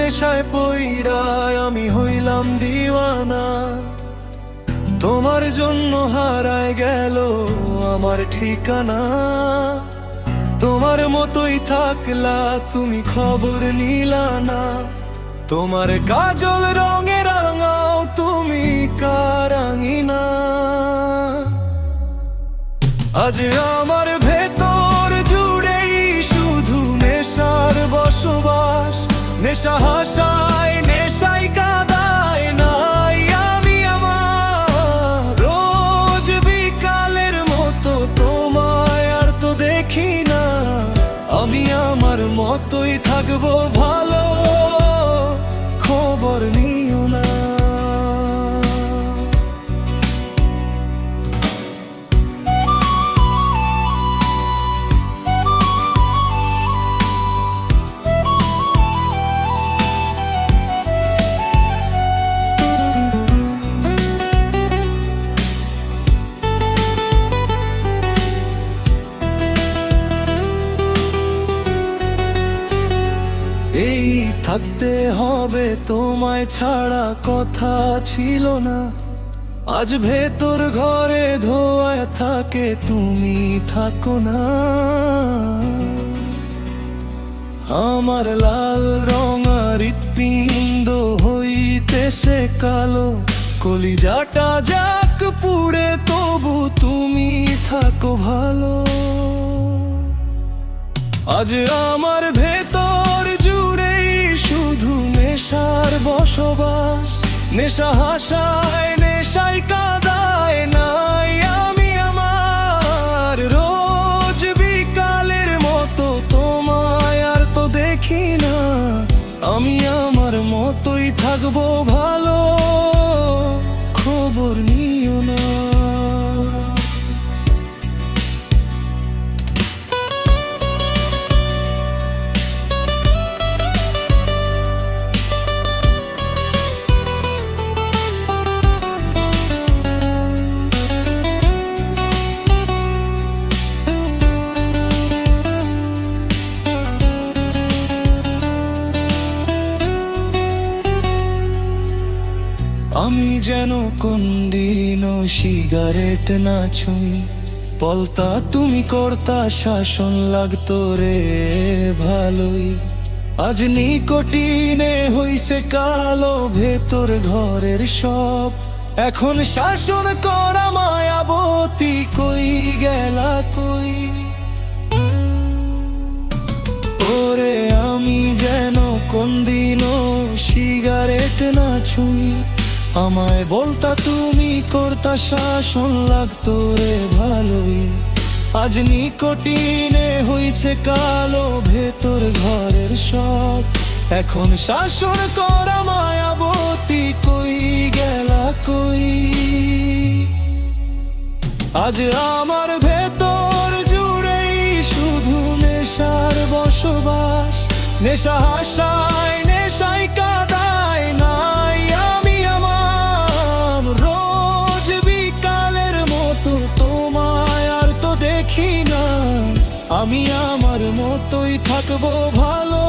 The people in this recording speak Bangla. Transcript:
নেশায় পইড়ায় আমি হইলাম দিওয়ানা। তোমার জন্য হারায় গেল আমার ঠিকানা। তোমার মতোই থাকলা তুমি খবর নিলা না। তোমার কাজল রঙে রাঙাও তুমি কারাঙিনা। আজ আমার ভেতর জুড়েই শুধু নেশার বসবাস। নেশা হাসায় নেশাই কাঁদায় নাই আমি আমার। রোজ বিকালের মতো তোমায় আর তো দেখি না। আমি আমার মতোই থাকবো ভালো, খবর নিও না। এই থাকতে হবে তোমায় ছাড়া কথা ছিল না। আজ ভেতর ঘরে ধোয়া থাকে তুমি থাকো না। আমার লাল রঙা হৃৎপিণ্ড হইতেছে কালো। কলিজাটা যাক পুড়ে তবু তুমি থাকো ভালো। আজ আমার ভেতর জুড়েই শুধু নেশার বসবাস। নেশা হাসায় নেশাই কাঁদায় নাই আমি আমার। রোজ বিকালের মতো তোমায় আর তো দেখি না। আমি আমার মতোই থাকবো ভালো, খবর নিও না। আমি যেন কোনদিনও সিগারেট না ছুঁই। পলতা তুমি করতা শাসন লাগতো রে ভালোই। আজ নিকোটিনে হইছে কালো ভেতর ঘরের সব। এখন শাসন করা মায়াবতী কই গেলা কই। ওরে আমি যেন কোনদিনও সিগারেট না ছুঁই। আমায় বলতা তুমি করতা শাসন লাগতো রে ভালোই। আজ নিকোটিনে হইছে কালো ভেতর ঘরের সব। এখন শাসন করা মায়াবতী কই গেলা কই। আজ আমার ভেতর জুড়েই শুধু নেশার বসবাস। নেশা হাসায় নেশাই কাঁদায় নাই আমি আমার। রোজ বিকালের মতো তোমায় আর তো দেখি না। আমি আমার মতোই থাকবো ভালো।